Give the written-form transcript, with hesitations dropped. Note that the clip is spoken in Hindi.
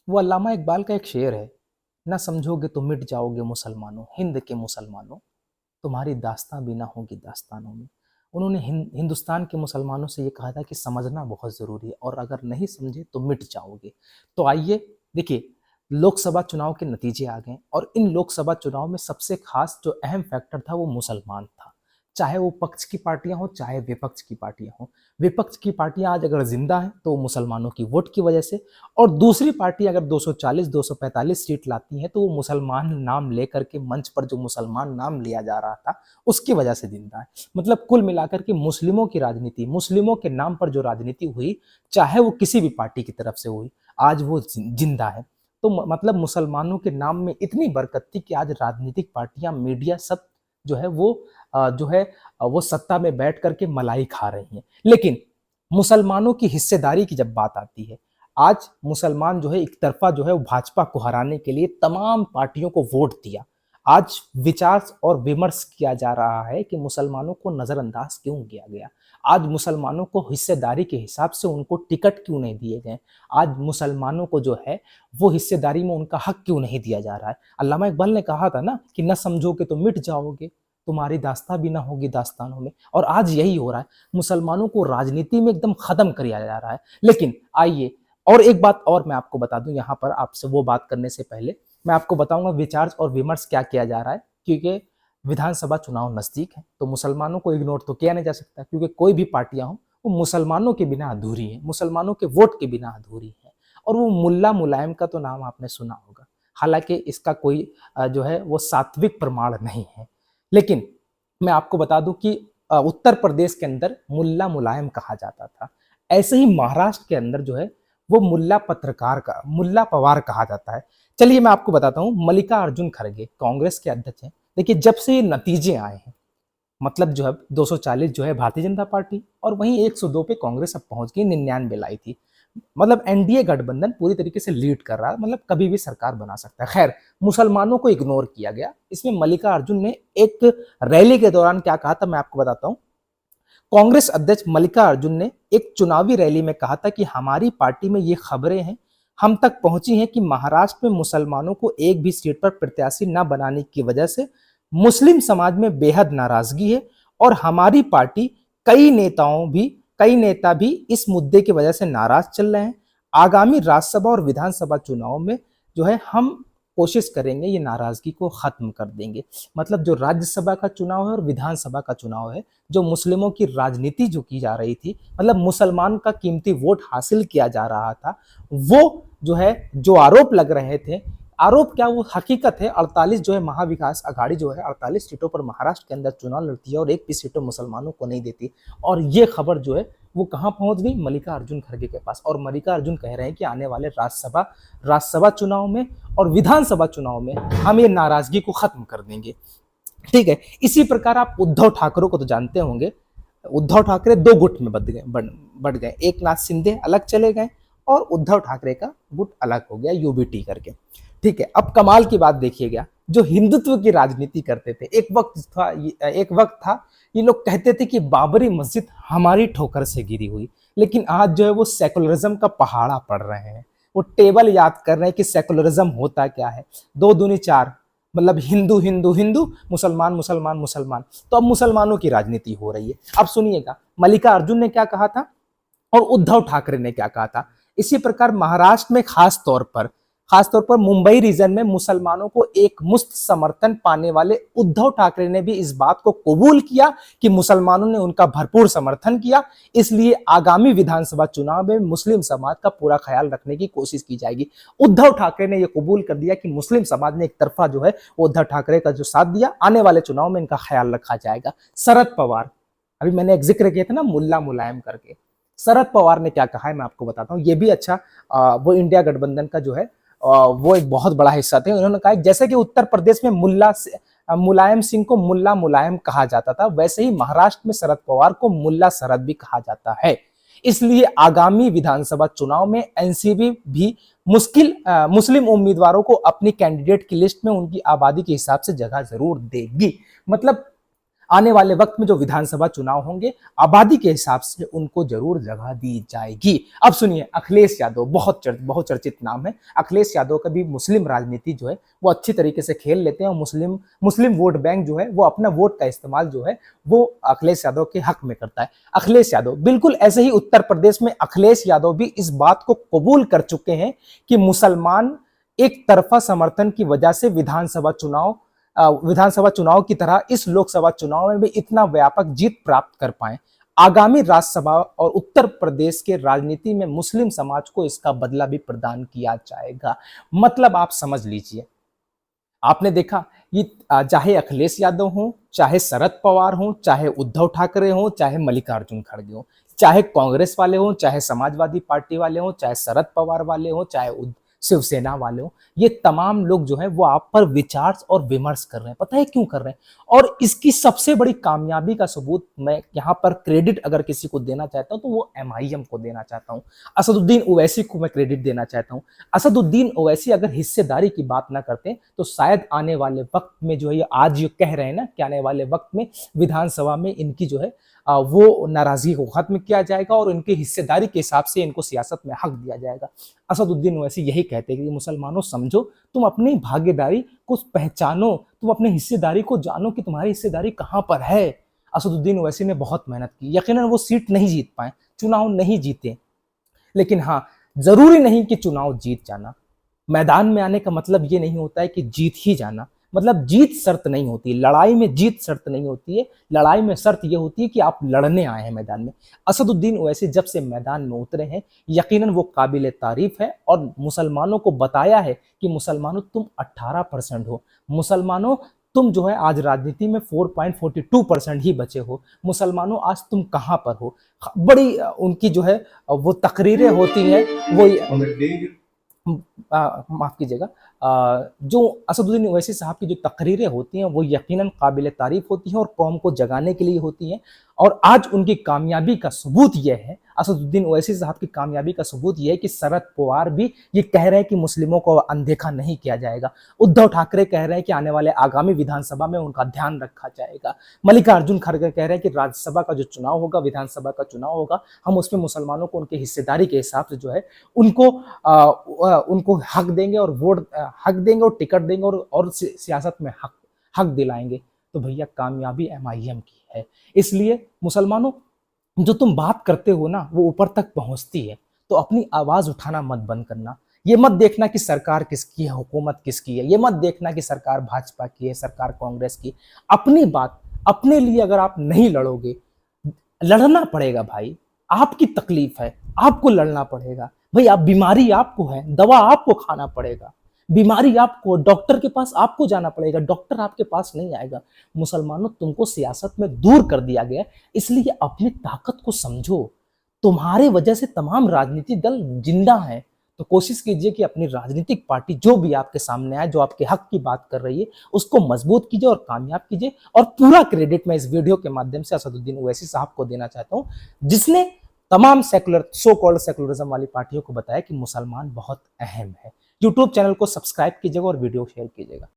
वो अल्लामा इकबाल का एक शेर है, ना समझोगे तो मिट जाओगे मुसलमानों, हिंद के मुसलमानों, तुम्हारी दास्तां भी ना होगी दास्तानों में। उन्होंने हिंदुस्तान के मुसलमानों से ये कहा था कि समझना बहुत ज़रूरी है और अगर नहीं समझे तो मिट जाओगे। तो आइए देखिए, लोकसभा चुनाव के नतीजे आ गए और इन लोकसभा चुनाव में सबसे खास जो अहम फैक्टर था वो मुसलमान था। चाहे वो पक्ष की पार्टियां हो चाहे विपक्ष की पार्टियां हो, विपक्ष की पार्टियां आज अगर जिंदा हैं तो वो मुसलमानों की वोट की वजह से, और दूसरी पार्टी अगर 240 245 सीट लाती है तो वो मुसलमान नाम लेकर के मंच पर जो मुसलमान नाम लिया जा रहा था उसकी वजह से जिंदा है। मतलब कुल मिलाकर के मुस्लिमों की राजनीति, मुस्लिमों के नाम पर जो राजनीति हुई, चाहे वो किसी भी पार्टी की तरफ से हुई, आज वो जिंदा है। तो मतलब मुसलमानों के नाम में इतनी बरकत थी कि आज राजनीतिक पार्टियां, मीडिया सब जो है वो जो है वो सत्ता में बैठ करके मलाई खा रही हैं। लेकिन मुसलमानों की हिस्सेदारी की जब बात आती है, आज मुसलमान जो है एक तरफा जो है वो भाजपा को हराने के लिए तमाम पार्टियों को वोट दिया। आज विचार और विमर्श किया जा रहा है कि मुसलमानों को नजरअंदाज क्यों किया गया, आज मुसलमानों को हिस्सेदारी के हिसाब से उनको टिकट क्यों नहीं दिए गए, आज मुसलमानों को जो है वो हिस्सेदारी में उनका हक क्यों नहीं दिया जा रहा है। अल्लामा इकबाल ने कहा था ना कि न समझोगे तो मिट जाओगे, तुम्हारी दास्तां भी ना होगी दास्तानों में, और आज यही हो रहा है। मुसलमानों को राजनीति में एकदम खत्म किया जा रहा है। लेकिन आइए, और एक बात और मैं आपको बता दूं, यहाँ पर आपसे वो बात करने से पहले मैं आपको बताऊंगा विचार और विमर्श क्या किया जा रहा है, क्योंकि विधानसभा चुनाव नजदीक है तो मुसलमानों को इग्नोर तो किया नहीं जा सकता, क्योंकि कोई भी पार्टियां हो वो मुसलमानों के बिना अधूरी है, मुसलमानों के वोट के बिना अधूरी है। और वो मुल्ला मुलायम का तो नाम आपने सुना होगा, हालांकि इसका कोई जो है वो सात्विक प्रमाण नहीं है। लेकिन मैं आपको बता दूं कि उत्तर प्रदेश के अंदर मुल्ला मुलायम कहा जाता था, ऐसे ही महाराष्ट्र के अंदर जो है वो मुल्ला पवार कहा जाता है। चलिए मैं आपको बताता हूँ, मल्लिकार्जुन खड़गे कांग्रेस के अध्यक्ष हैं। देखिए जब से ये नतीजे आए हैं, मतलब जो है 240 जो है भारतीय जनता पार्टी और वहीं 102 पे कांग्रेस अब पहुंच गई, 99 लाई थी। मतलब एनडीए गठबंधन पूरी तरीके से लीड कर रहा है, मतलब कभी भी सरकार बना सकता है। खैर, मुसलमानों को इग्नोर किया गया। इसमें मल्लिकार्जुन ने एक रैली के दौरान क्या कहा था मैं आपको बताता हूं। कांग्रेस अध्यक्ष मल्लिकार्जुन ने एक चुनावी रैली में कहा था कि हमारी पार्टी में ये खबरें हैं, हम तक पहुंची हैं कि महाराष्ट्र में मुसलमानों को एक भी सीट पर प्रत्याशी न बनाने की वजह से मुस्लिम समाज में बेहद नाराजगी है और हमारी पार्टी कई नेता भी इस मुद्दे की वजह से नाराज चल रहे हैं। आगामी राज्यसभा और विधानसभा चुनाव में जो है हम कोशिश करेंगे ये नाराजगी को खत्म कर देंगे। मतलब जो राज्यसभा का चुनाव है और विधानसभा का चुनाव है, जो मुस्लिमों की राजनीति जो की जा रही थी, मतलब मुसलमान का कीमती वोट हासिल किया जा रहा था, वो जो है जो आरोप लग रहे थे, आरोप क्या वो हकीकत है। 48 जो है महाविकास आघाड़ी जो है 48 सीटों पर महाराष्ट्र के अंदर चुनाव लड़ती है और एक भी सीटों मुसलमानों को नहीं देती। और ये खबर जो है वो कहाँ पहुंच गई, मल्लिकार्जुन खड़गे के पास। और मल्लिकार्जुन कह रहे हैं कि आने वाले राज्यसभा चुनाव में और विधानसभा चुनाव में हम ये नाराजगी को खत्म कर देंगे। ठीक है, इसी प्रकार आप उद्धव ठाकरे को तो जानते होंगे। उद्धव ठाकरे दो गुट में बढ़ गए, एक नाथ शिंदे अलग चले गए और उद्धव ठाकरे का गुट अलग हो गया यूबीटी करके। ठीक है, अब कमाल की बात देखिएगा, जो हिंदुत्व की राजनीति करते थे, एक वक्त था ये लोग कहते थे कि बाबरी मस्जिद हमारी ठोकर से गिरी हुई, लेकिन आज जो है वो सेकुलरिज्म का पहाड़ा पढ़ रहे हैं, वो टेबल याद कर रहे हैं कि सेकुलरिज्म होता क्या है। दो दूनी चार, मतलब हिंदू हिंदू हिंदू, मुसलमान मुसलमान मुसलमान। तो अब मुसलमानों की राजनीति हो रही है। अब सुनिएगा मल्लिकार्जुन ने क्या कहा था और उद्धव ठाकरे ने क्या कहा था। इसी प्रकार महाराष्ट्र में खासतौर पर मुंबई रीजन में मुसलमानों को एक मुश्त समर्थन पाने वाले उद्धव ठाकरे ने भी इस बात को कबूल किया कि मुसलमानों ने उनका भरपूर समर्थन किया, इसलिए आगामी विधानसभा चुनाव में मुस्लिम समाज का पूरा ख्याल रखने की कोशिश की जाएगी। उद्धव ठाकरे ने यह कबूल कर दिया कि मुस्लिम समाज ने एक तरफा जो है उद्धव ठाकरे का जो साथ दिया, आने वाले चुनाव में इनका ख्याल रखा जाएगा। शरद पवार, अभी मैंने एक जिक्र किया था ना मुल्ला मुलायम करके, शरद पवार ने क्या कहा है मैं आपको बताता हूँ। ये भी अच्छा वो इंडिया गठबंधन का जो है वो एक बहुत बड़ा हिस्सा थे। उन्होंने कहा जैसे कि उत्तर प्रदेश में मुलायम सिंह को मुल्ला मुलायम कहा जाता था, वैसे ही महाराष्ट्र में शरद पवार को मुल्ला शरद भी कहा जाता है। इसलिए आगामी विधानसभा चुनाव में एनसीपी भी मुस्लिम उम्मीदवारों को अपनी कैंडिडेट की लिस्ट में उनकी आबादी के हिसाब से जगह जरूर देगी। मतलब आने वाले वक्त में जो विधानसभा चुनाव होंगे आबादी के हिसाब से उनको जरूर जगह दी जाएगी। अब सुनिए, अखिलेश यादव बहुत चर्चित नाम है। अखिलेश यादव का भी मुस्लिम राजनीति जो है वो अच्छी तरीके से खेल लेते हैं और मुस्लिम वोट बैंक जो है वो अपना वोट का इस्तेमाल जो है वो अखिलेश यादव के हक में करता है। अखिलेश यादव बिल्कुल ऐसे ही उत्तर प्रदेश में अखिलेश यादव भी इस बात को कबूल कर चुके हैं कि मुसलमान एक तरफा समर्थन की वजह से विधानसभा चुनाव की तरह इस लोकसभा चुनाव में भी इतना व्यापक जीत प्राप्त कर पाए। आगामी राज्यसभा और उत्तर प्रदेश के राजनीति में मुस्लिम समाज को इसका बदला भी प्रदान किया जाएगा। मतलब आप समझ लीजिए, आपने देखा ये चाहे अखिलेश यादव हो, चाहे शरद पवार हो, चाहे उद्धव ठाकरे हो, चाहे मल्लिकार्जुन खड़गे हो, चाहे कांग्रेस वाले हो, चाहे समाजवादी पार्टी वाले हो, चाहे शरद पवार वाले हो, चाहे शिवसेना वाले हो, ये तमाम लोग जो है वो आप पर विचार और विमर्श कर रहे हैं। पता है क्यों कर रहे हैं? और इसकी सबसे बड़ी कामयाबी का सबूत मैं यहाँ पर क्रेडिट अगर किसी को देना चाहता हूँ तो वो एमआईएम को देना चाहता हूँ। असदुद्दीन ओवैसी को मैं क्रेडिट देना चाहता हूँ। असदुद्दीन ओवैसी अगर हिस्सेदारी की बात ना करते तो शायद आने वाले वक्त में जो है आज ये कह रहे हैं ना कि आने वाले वक्त में विधानसभा में इनकी जो है वो नाराजगी को खत्म किया जाएगा और इनकी हिस्सेदारी के हिसाब से इनको सियासत में हक दिया जाएगा। असदुद्दीन ओवैसी यही कहते हैं कि मुसलमानों समझो, तुम अपनी भागीदारी को पहचानो, तुम अपनी हिस्सेदारी को जानो कि तुम्हारी हिस्सेदारी कहाँ पर है। असदुद्दीन ओवैसी ने बहुत मेहनत की, यकीनन वो सीट नहीं जीत पाए, चुनाव नहीं जीते, लेकिन हाँ, जरूरी नहीं कि चुनाव जीत जाना। मैदान में आने का मतलब ये नहीं होता है कि जीत ही जाना। मतलब जीत शर्त नहीं होती, लड़ाई में जीत शर्त नहीं होती है। लड़ाई में शर्त यह होती है कि आप लड़ने आए हैं मैदान में। असदुद्दीन ओवैसी जब से मैदान में उतरे हैं यकीनन वो काबिल तारीफ है और मुसलमानों को बताया है कि मुसलमानों तुम 18% हो, मुसलमानों तुम जो है आज राजनीति में 4.42% ही बचे हो, मुसलमानों आज तुम कहाँ पर हो। बड़ी उनकी जो है वो तकरीरें होती हैं, वो माफ कीजिएगा, जो असदुद्दीन ओवैसी साहब की जो तकरीरें होती हैं वो यकीनन काबिल तारीफ होती हैं और कौम को जगाने के लिए होती हैं। और आज उनकी कामयाबी का सबूत यह है, असदुद्दीन ओवैसी साहब की कामयाबी का सबूत यह है कि शरद पवार भी ये कह रहे हैं कि मुस्लिमों को अनदेखा नहीं किया जाएगा। उद्धव ठाकरे कह रहे हैं कि आने वाले आगामी विधानसभा में उनका ध्यान रखा जाएगा। मल्लिकार्जुन खड़गे कह रहे हैं कि राज्यसभा का जो चुनाव होगा, विधानसभा का चुनाव होगा, हम उसमें मुसलमानों को उनकी हिस्सेदारी के हिसाब से जो है उनको हक देंगे और हक देंगे और टिकट देंगे और सियासत में हक दिलाएंगे। तो भैया कामयाबी एमआईएम की है। इसलिए मुसलमानों, जो तुम बात करते हो ना वो ऊपर तक पहुंचती है, तो अपनी आवाज उठाना मत बंद करना। ये मत देखना कि सरकार किसकी है, हुकूमत किसकी है, ये मत देखना कि सरकार भाजपा की है, सरकार कांग्रेस की। अपनी बात अपने लिए अगर आप नहीं लड़ोगे, लड़ना पड़ेगा भाई, आपकी तकलीफ है, आपको लड़ना पड़ेगा भाई। आप बीमारी आपको है, दवा आपको खाना पड़ेगा, बीमारी आपको, डॉक्टर के पास आपको जाना पड़ेगा, डॉक्टर आपके पास नहीं आएगा। मुसलमानों तुमको सियासत में दूर कर दिया गया, इसलिए अपनी ताकत को समझो। तुम्हारे वजह से तमाम राजनीतिक दल जिंदा हैं, तो कोशिश कीजिए कि अपनी राजनीतिक पार्टी जो भी आपके सामने आए, जो आपके हक की बात कर रही है, उसको मजबूत कीजिए और कामयाब कीजिए। और पूरा क्रेडिट मैं इस वीडियो के माध्यम से असदुद्दीन ओवैसी साहब को देना चाहता हूँ, जिसने तमाम सो कॉल्ड सेकुलरिज्म वाली पार्टियों को बताया कि मुसलमान बहुत अहम है। यूट्यूब चैनल को सब्सक्राइब कीजिएगा और वीडियो शेयर कीजिएगा।